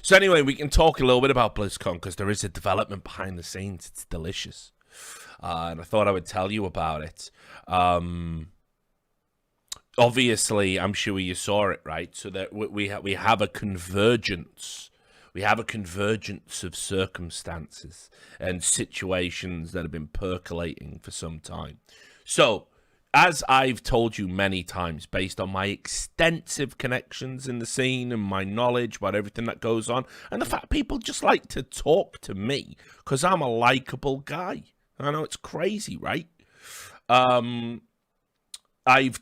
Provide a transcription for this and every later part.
So anyway, we can talk a little bit about BlizzCon because there is a development behind the scenes. It's delicious. And I thought I would tell you about it. Obviously, I'm sure you saw it, right? So that we have a convergence. We have a convergence of circumstances and situations that have been percolating for some time. So, as I've told you many times, based on my extensive connections in the scene and my knowledge about everything that goes on, and the fact people just like to talk to me because I'm a likable guy. I know it's crazy, right? I've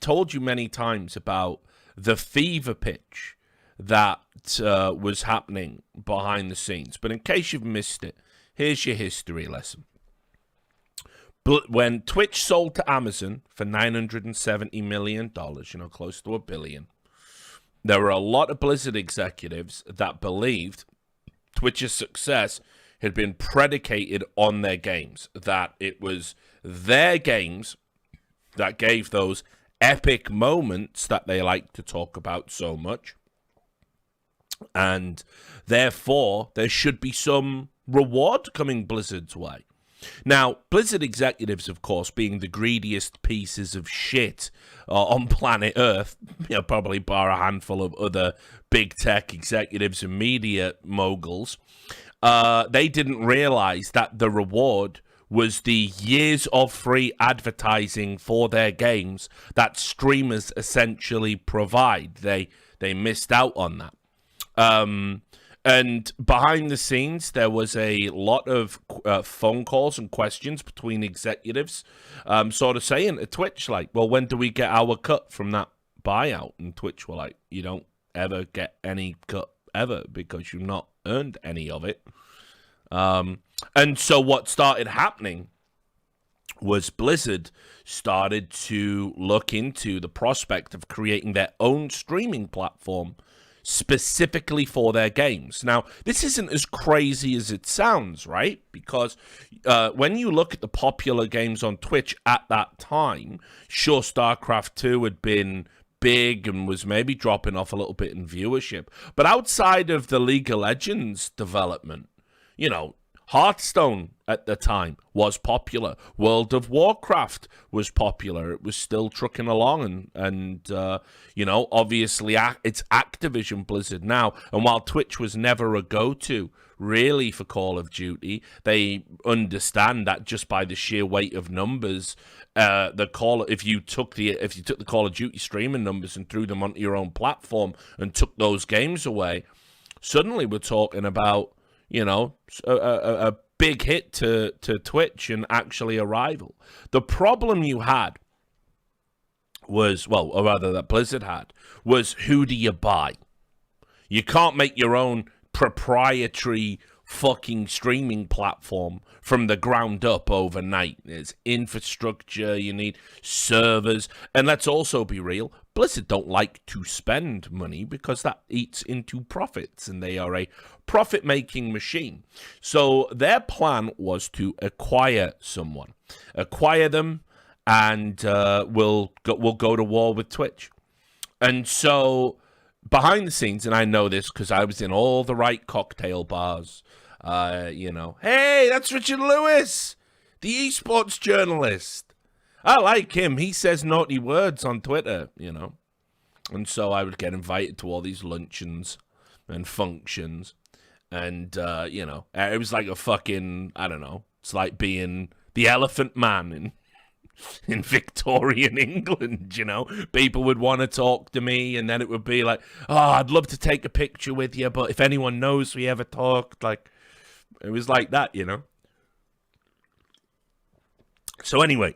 told you many times about the fever pitch that was happening behind the scenes. But in case you've missed it, here's your history lesson. When Twitch sold to Amazon for $970 million, close to $1 billion, there were a lot of Blizzard executives that believed Twitch's success had been predicated on their games, that it was their games that gave those epic moments that they like to talk about so much, and therefore there should be some reward coming Blizzard's way. Now, Blizzard executives, of course, being the greediest pieces of shit on planet Earth, probably bar a handful of other big tech executives and media moguls, they didn't realize that the reward was the years of free advertising for their games that streamers essentially provide. They missed out on that. And behind the scenes, there was a lot of phone calls and questions between executives sort of saying to Twitch, like, well, when do we get our cut from that buyout? And Twitch were like, you don't ever get any cut ever because you've not earned any of it. And so what started happening was Blizzard started to look into the prospect of creating their own streaming platform specifically for their games. Now, this isn't as crazy as it sounds, right? Because when you look at the popular games on Twitch at that time, sure, StarCraft 2 had been big and was maybe dropping off a little bit in viewership. But outside of the League of Legends development, Hearthstone at the time was popular. World of Warcraft was popular. It was still trucking along, and obviously it's Activision Blizzard now. And while Twitch was never a go-to really for Call of Duty, they understand that just by the sheer weight of numbers, if you took the Call of Duty streaming numbers and threw them onto your own platform and took those games away, suddenly we're talking about a big hit to Twitch and actually a rival. The problem you had was, or rather that Blizzard had, was who do you buy? You can't make your own proprietary fucking streaming platform from the ground up overnight. There's infrastructure, you need servers, and let's also be real, Blizzard don't like to spend money because that eats into profits, and they are a profit-making machine. So their plan was to acquire someone, acquire them, and we'll go to war with Twitch. And so behind the scenes, and I know this because I was in all the right cocktail bars, hey, that's Richard Lewis, the esports journalist. I like him. He says naughty words on Twitter, And so I would get invited to all these luncheons and functions. And, it was like a fucking, I don't know. It's like being the Elephant Man in Victorian England, People would want to talk to me, and then it would be like, oh, I'd love to take a picture with you, but if anyone knows we ever talked, like, it was like that, So anyway,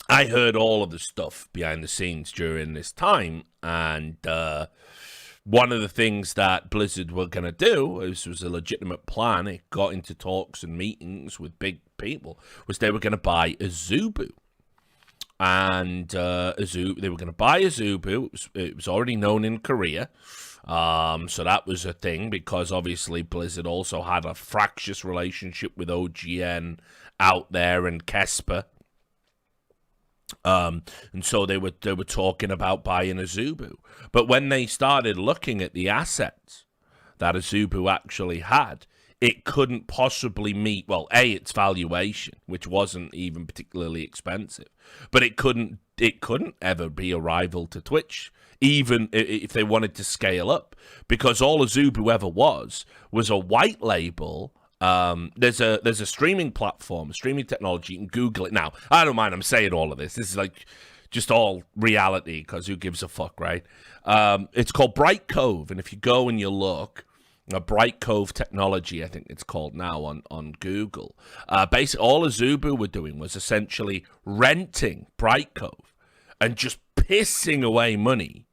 I heard all of the stuff behind the scenes during this time, and one of the things that Blizzard were going to do, this was a legitimate plan, it got into talks and meetings with big people, was they were going to buy Azubu. And they were going to buy Azubu. It was already known in Korea. So that was a thing, because obviously Blizzard also had a fractious relationship with OGN out there and Kesper. And so they were talking about buying Azubu. But when they started looking at the assets that Azubu actually had, it couldn't possibly meet, well, A, its valuation, which wasn't even particularly expensive, but it couldn't ever be a rival to Twitch, even if they wanted to scale up, because all Azubu ever was a white label. There's a streaming platform, a streaming technology. You can Google it now. I don't mind I'm saying all of this. This is like just all reality, because who gives a fuck, right? It's called Bright Cove, and if you go and you look, a Bright Cove technology, I think it's called now on Google. Basically, all Azubu were doing was essentially renting Bright Cove and just pissing away money.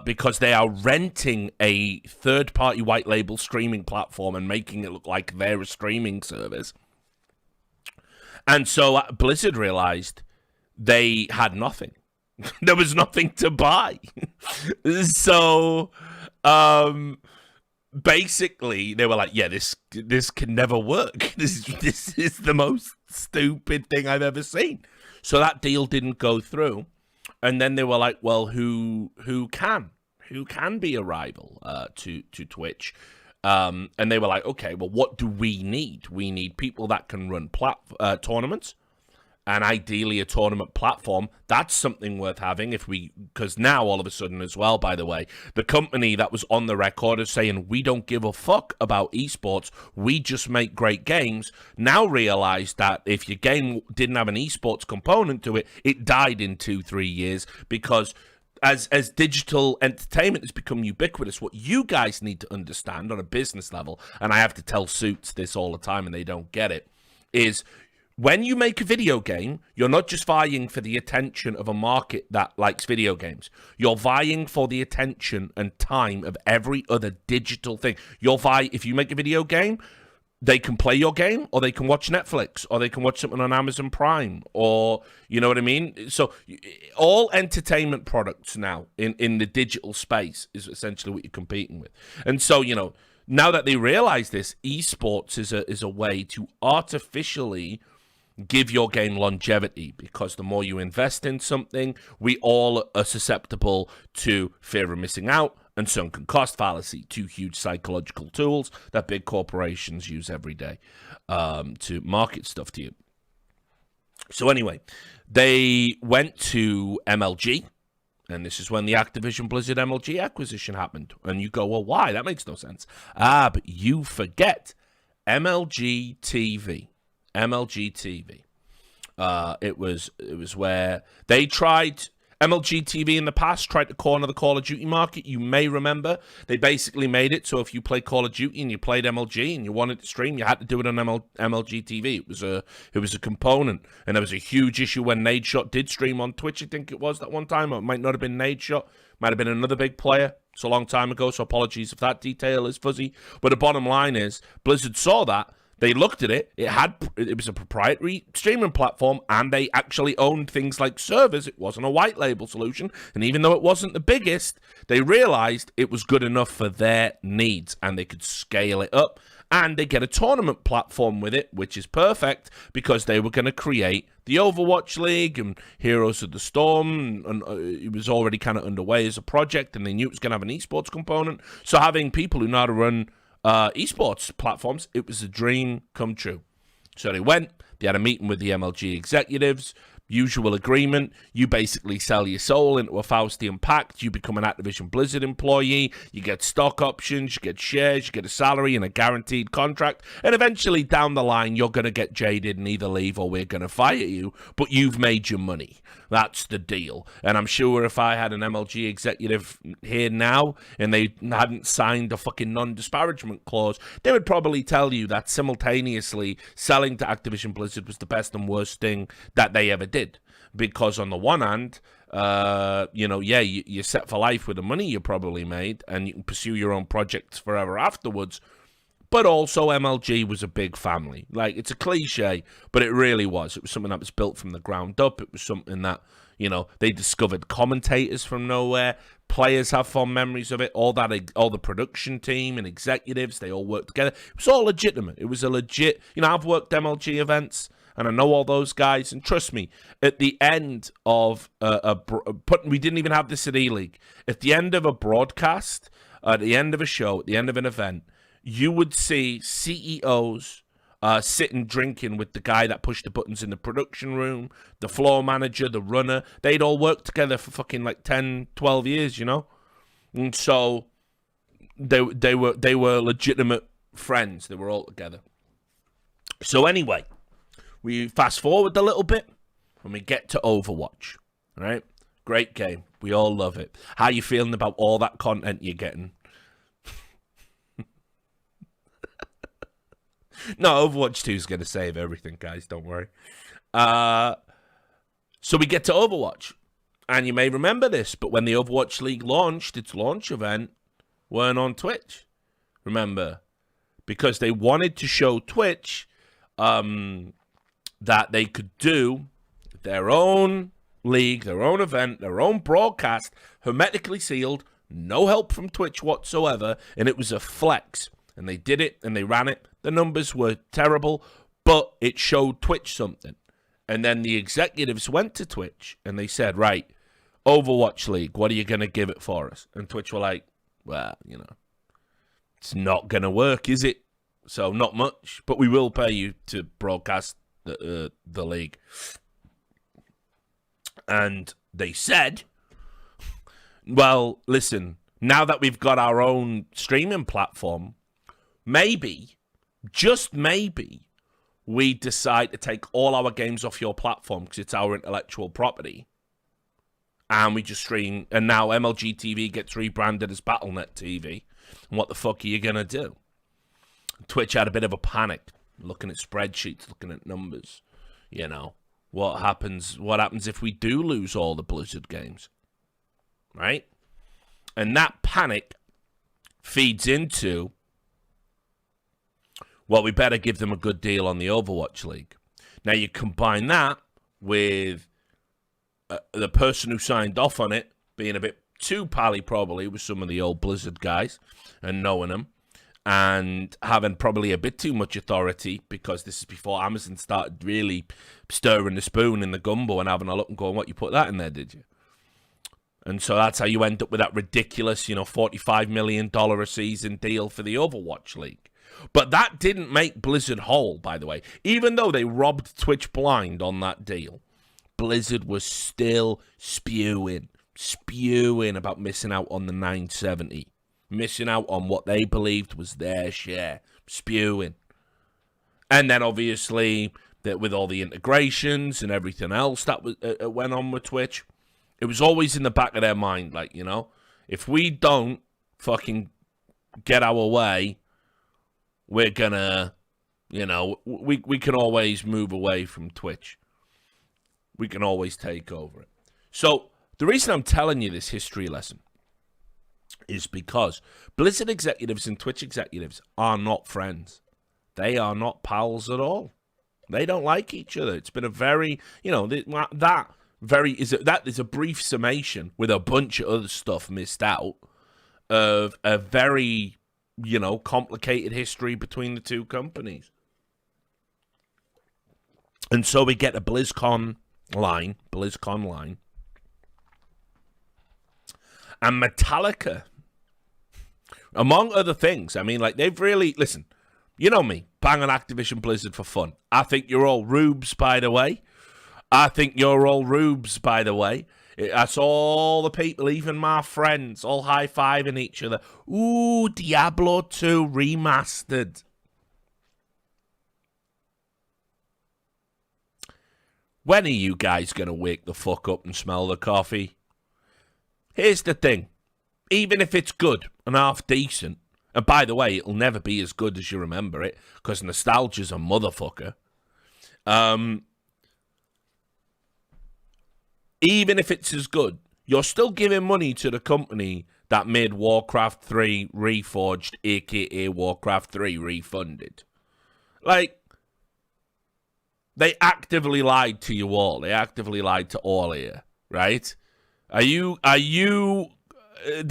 Because they are renting a third-party white label streaming platform and making it look like they're a streaming service. And so Blizzard realized they had nothing. There was nothing to buy. So basically, they were like, yeah, this can never work. This is the most stupid thing I've ever seen. So that deal didn't go through. And then they were like, well, who can be a rival to Twitch? And they were like, okay, well, what do we need? We need people that can run tournaments, and ideally a tournament platform. That's something worth having because now all of a sudden as well, by the way, the company that was on the record as saying, we don't give a fuck about esports, we just make great games, now realize that if your game didn't have an esports component to it, it died in 2-3 years, because as digital entertainment has become ubiquitous, what you guys need to understand on a business level, and I have to tell Suits this all the time and they don't get it, is when you make a video game, you're not just vying for the attention of a market that likes video games. You're vying for the attention and time of every other digital thing. If you make a video game, they can play your game, or they can watch Netflix, or they can watch something on Amazon Prime, or, you know what I mean? So all entertainment products now in the digital space is essentially what you're competing with. And so, now that they realize this, esports is a way to artificially give your game longevity, because the more you invest in something, we all are susceptible to fear of missing out and sunken cost fallacy, two huge psychological tools that big corporations use every day to market stuff to you. So anyway, they went to MLG, and this is when the Activision Blizzard MLG acquisition happened. And you go, well, why? That makes no sense. But you forget MLG TV. MLG TV. It was where they tried. MLG TV in the past tried to corner the Call of Duty market. You may remember they basically made it so if you play Call of Duty and you played MLG and you wanted to stream, you had to do it on MLG TV. It was a component, and there was a huge issue when Nadeshot did stream on Twitch. I think it was that one time, or it might not have been Nadeshot. Might have been another big player. It's a long time ago, so apologies if that detail is fuzzy. But the bottom line is, Blizzard saw that. They looked at it. It was a proprietary streaming platform, and they actually owned things like servers. It wasn't a white label solution, and even though it wasn't the biggest, they realized it was good enough for their needs, and they could scale it up, and they get a tournament platform with it, which is perfect because they were going to create the Overwatch League and Heroes of the Storm, and it was already kind of underway as a project, and they knew it was going to have an esports component. So having people who know how to run esports platforms, it was a dream come true. So they had a meeting with the MLG executives, usual agreement. You basically sell your soul into a Faustian pact. You become an Activision Blizzard employee. You get stock options, you get shares, you get a salary and a guaranteed contract. And eventually down the line, you're going to get jaded and either leave or we're going to fire you. But you've made your money. That's the deal. And I'm sure if I had an MLG executive here now and they hadn't signed a fucking non-disparagement clause, they would probably tell you that simultaneously selling to Activision Blizzard was the best and worst thing that they ever did. Because on the one hand, you're set for life with the money you probably made, and you can pursue your own projects forever afterwards. But also MLG was a big family. Like, it's a cliche, but it really was. It was something that was built from the ground up. It was something that, they discovered commentators from nowhere. Players have fond memories of it. All the production team and executives, they all worked together. It was all legitimate. It was a legit, I've worked MLG events. and I know all those guys. And trust me, at the end of we didn't even have this at E-League. At the end of a broadcast, at the end of a show, at the end of an event, you would see CEOs sitting drinking with the guy that pushed the buttons in the production room, the floor manager, the runner. They'd all worked together for fucking like 10, 12 years, you know? And so they were legitimate friends. They were all together. So anyway, we fast forward a little bit when we get to Overwatch, right? Great game. We all love it. How you feeling about all that content you're getting? No, Overwatch 2 is going to save everything, guys. Don't worry. So we get to Overwatch. And you may remember this, but when the Overwatch League launched, its launch event weren't on Twitch. Remember? Because they wanted to show Twitch that they could do their own league, their own event, their own broadcast, hermetically sealed, no help from Twitch whatsoever, and it was a flex. And they did it, and they ran it. The numbers were terrible, but it showed Twitch something. And then the executives went to Twitch, and they said, right, Overwatch League, what are you going to give it for us? And Twitch were like, well, you know, it's not going to work, is it? So not much, but we will pay you to broadcast the league. And they said, well, listen, now that we've got our own streaming platform, maybe, just maybe, we decide to take all our games off your platform because it's our intellectual property. And we just stream, and now MLG TV gets rebranded as BattleNet TV. And what the fuck are you going to do? Twitch had a bit of a panic, looking at spreadsheets, looking at numbers. You know, what happens if we do lose all the Blizzard games? Right? And that panic feeds into, well, we better give them a good deal on the Overwatch League. Now, you combine that with the person who signed off on it being a bit too pally probably with some of the old Blizzard guys and knowing them and having probably a bit too much authority because this is before Amazon started really stirring the spoon in the gumbo and having a look and going, what, you put that in there, did you? And so that's how you end up with that ridiculous, $45 million a season deal for the Overwatch League. But that didn't make Blizzard whole, by the way. Even though they robbed Twitch blind on that deal, Blizzard was still spewing about missing out on the 970. Missing out on what they believed was their share. Spewing. And then, obviously, that with all the integrations and everything else that went on with Twitch, it was always in the back of their mind, like, if we don't fucking get our way, we're gonna, we can always move away from Twitch. We can always take over it. So the reason I'm telling you this history lesson is because Blizzard executives and Twitch executives are not friends. They are not pals at all. They don't like each other. It's been a very, that is a brief summation with a bunch of other stuff missed out of a very, complicated history between the two companies. And so we get a BlizzConline, and Metallica, among other things. I mean, like, they've really, listen, you know me, bang on Activision Blizzard for fun. I think you're all rubes, by the way. I saw all the people, even my friends, all high-fiving each other. Ooh, Diablo 2 remastered. When are you guys going to wake the fuck up and smell the coffee? Here's the thing. Even if it's good and half decent, and by the way, it'll never be as good as you remember it, because nostalgia's a motherfucker. Even if it's as good, you're still giving money to the company that made Warcraft 3 Reforged, aka Warcraft 3 Refunded. Like, they actively lied to you all. They actively lied to all here, right? They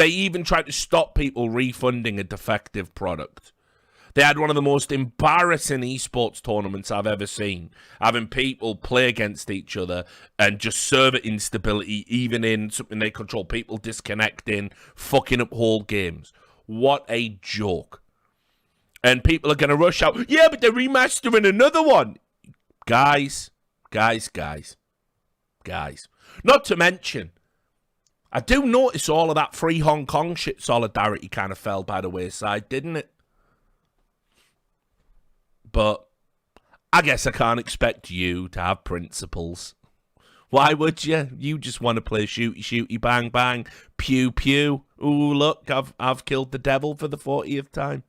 even tried to stop people refunding a defective product. They had one of the most embarrassing esports tournaments I've ever seen, having people play against each other and just server instability, even in something they control, people disconnecting, fucking up whole games. What a joke. And people are going to rush out, yeah, but they're remastering another one. Guys. Not to mention, I do notice all of that free Hong Kong shit solidarity kind of fell by the wayside, didn't it? But I guess I can't expect you to have principles. Why would you? You just want to play shooty, shooty, bang, bang, pew, pew. Ooh, look, I've killed the devil for the 40th time.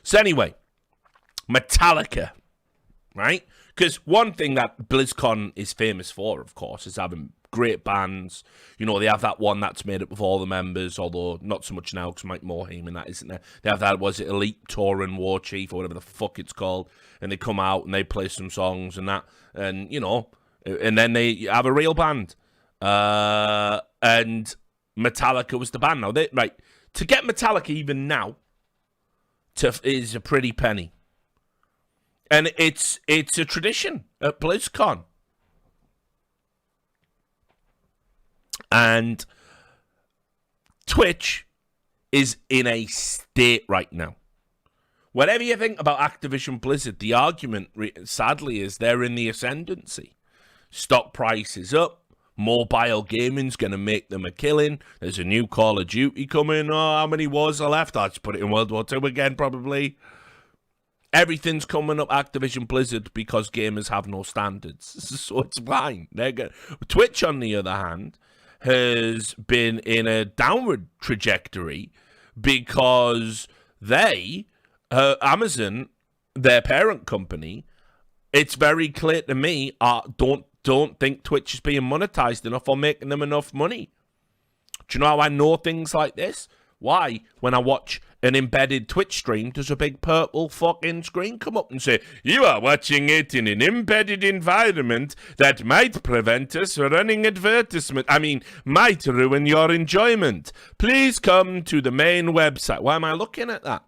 So anyway, Metallica, right? Because one thing that BlizzCon is famous for, of course, is having great bands. You know, they have that one that's made up of all the members, although not so much now because Mike Morhaime and that, isn't there? They have that, was it Elite Tour and War Chief or whatever the fuck it's called, and they come out and they play some songs and that, and, you know, and then they have a real band. And Metallica was the band. Now, to get Metallica even now is a pretty penny. And it's a tradition at BlizzCon. And Twitch is in a state right now. Whatever you think about Activision Blizzard, the argument, sadly, is they're in the ascendancy. Stock price is up. Mobile gaming's going to make them a killing. There's a new Call of Duty coming. Oh, how many wars are left? I'll just put it in World War II again, probably. Everything's coming up Activision Blizzard because gamers have no standards. So it's fine. Twitch, on the other hand, has been in a downward trajectory because Amazon, their parent company, it's very clear to me, don't think Twitch is being monetized enough or making them enough money. Do you know how I know things like this? Why? When I watch an embedded Twitch stream, does a big purple fucking screen come up and say, you are watching it in an embedded environment that might prevent us running might ruin your enjoyment. Please come to the main website. Why am I looking at that?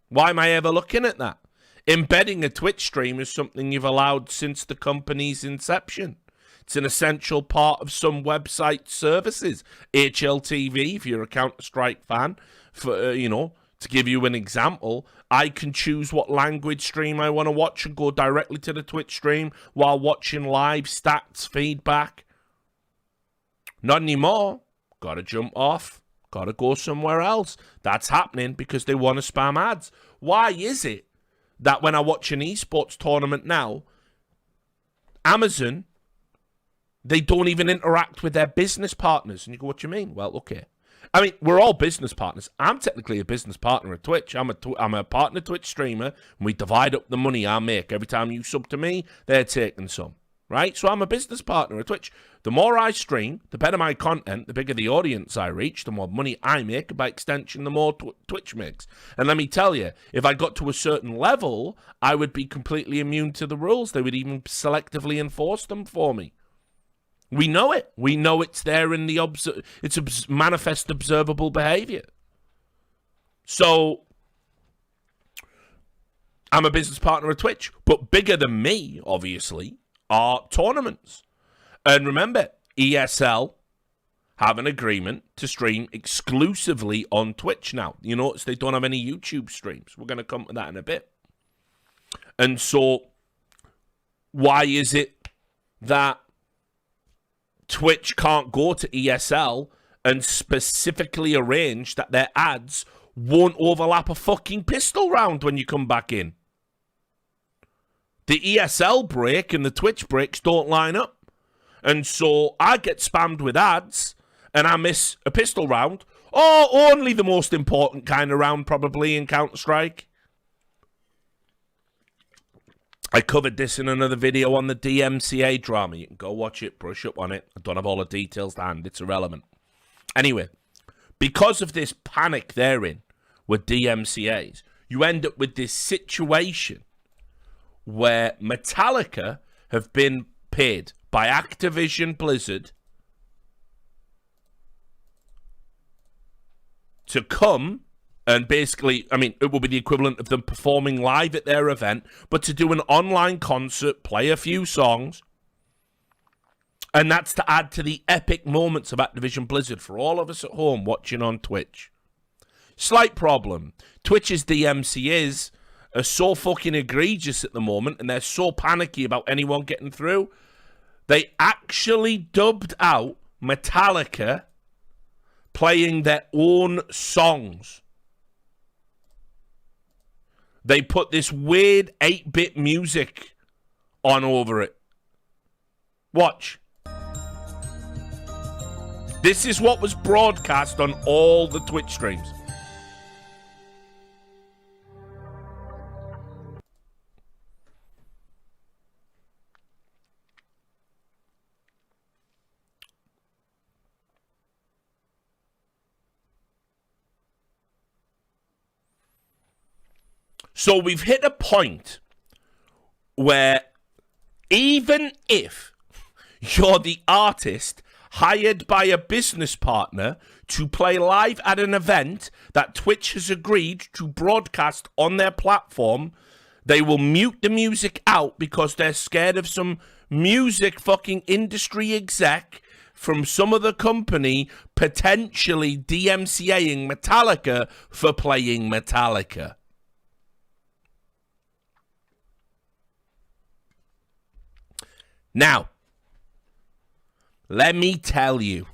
Why am I ever looking at that? Embedding a Twitch stream is something you've allowed since the company's inception. It's an essential part of some website services. HLTV, if you're a Counter-Strike fan, to give you an example, I can choose what language stream I want to watch and go directly to the Twitch stream while watching live stats feedback. Not anymore. Got to jump off. Got to go somewhere else. That's happening because they want to spam ads. Why is it that when I watch an esports tournament now, Amazon, they don't even interact with their business partners? And you go, what do you mean? Well, okay. I mean, we're all business partners. I'm technically a business partner at Twitch. I'm a partner Twitch streamer, and we divide up the money I make. Every time you sub to me, they're taking some, right? So I'm a business partner at Twitch. The more I stream, the better my content, the bigger the audience I reach, the more money I make, and by extension, the more Twitch makes. And let me tell you, if I got to a certain level, I would be completely immune to the rules. They would even selectively enforce them for me. We know it. We know it's there in the it's a manifest observable behavior. So I'm a business partner at Twitch, but bigger than me, obviously, are tournaments. And remember, ESL have an agreement to stream exclusively on Twitch now. You notice they don't have any YouTube streams. We're going to come to that in a bit. And so why is it that Twitch can't go to ESL and specifically arrange that their ads won't overlap a fucking pistol round when you come back in? The ESL break and the Twitch breaks don't line up. And so I get spammed with ads and I miss a pistol round, or only the most important kind of round probably in Counter-Strike. I covered this in another video on the DMCA drama. You can go watch it, brush up on it. I don't have all the details to hand. It's irrelevant. Anyway, because of this panic they're in with DMCAs, you end up with this situation where Metallica have been paid by Activision Blizzard to come and basically, I mean, it will be the equivalent of them performing live at their event, but to do an online concert, play a few songs, and that's to add to the epic moments of Activision Blizzard for all of us at home watching on Twitch. Slight problem. Twitch's DMCAs are so fucking egregious at the moment, and they're so panicky about anyone getting through. They actually dubbed out Metallica playing their own songs. They put this weird 8-bit music on over it. Watch. This is what was broadcast on all the Twitch streams. So we've hit a point where even if you're the artist hired by a business partner to play live at an event that Twitch has agreed to broadcast on their platform, they will mute the music out because they're scared of some music fucking industry exec from some other company potentially DMCAing Metallica for playing Metallica. Now, let me tell you,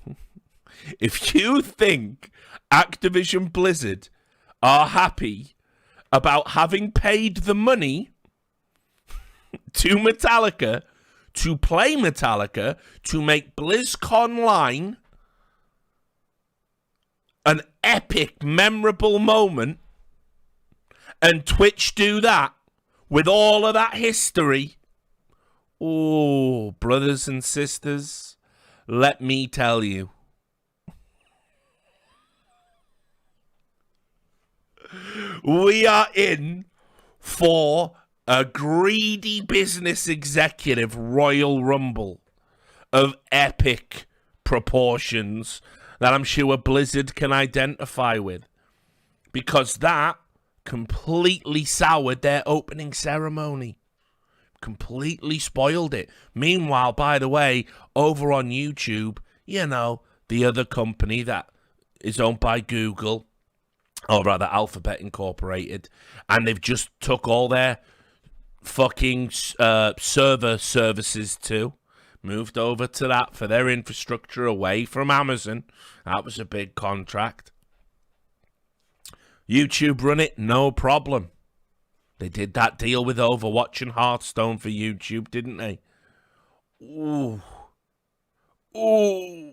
if you think Activision Blizzard are happy about having paid the money to Metallica to play Metallica to make Blizzconline an epic, memorable moment, and Twitch do that with all of that history, oh, brothers and sisters, let me tell you. We are in for a greedy business executive Royal Rumble of epic proportions that I'm sure Blizzard can identify with. Because that completely soured their opening ceremony. Completely spoiled it. Meanwhile, by the way, over on YouTube, you know, the other company that is owned by Google, or rather Alphabet Incorporated, and they've just took all their fucking server services too, moved over to that for their infrastructure away from Amazon. That was a big contract. YouTube run it, no problem. They did that deal with Overwatch and Hearthstone for YouTube, didn't they? Ooh. Ooh.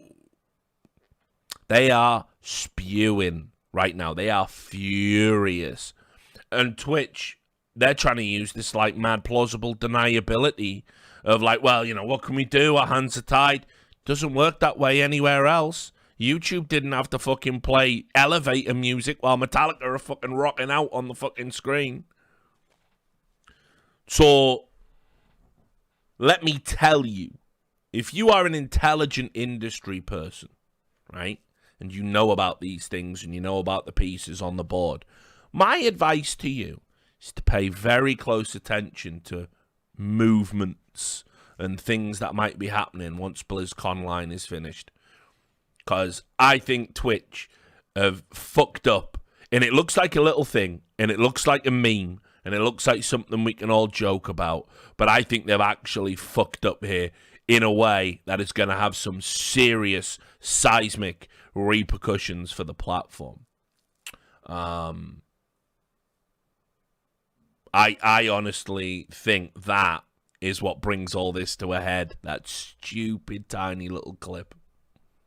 They are spewing right now. They are furious. And Twitch, they're trying to use this like mad plausible deniability of like, well, you know, what can we do? Our hands are tied. Doesn't work that way anywhere else. YouTube didn't have to fucking play elevator music while Metallica are fucking rocking out on the fucking screen. So, let me tell you, if you are an intelligent industry person, right, and you know about these things and you know about the pieces on the board, my advice to you is to pay very close attention to movements and things that might be happening once Blizzconline is finished. Because I think Twitch have fucked up, and it looks like a little thing, and it looks like a meme, and it looks like something we can all joke about, but I think they've actually fucked up here in a way that is going to have some serious seismic repercussions for the platform. I honestly think that is what brings all this to a head. That stupid tiny little clip.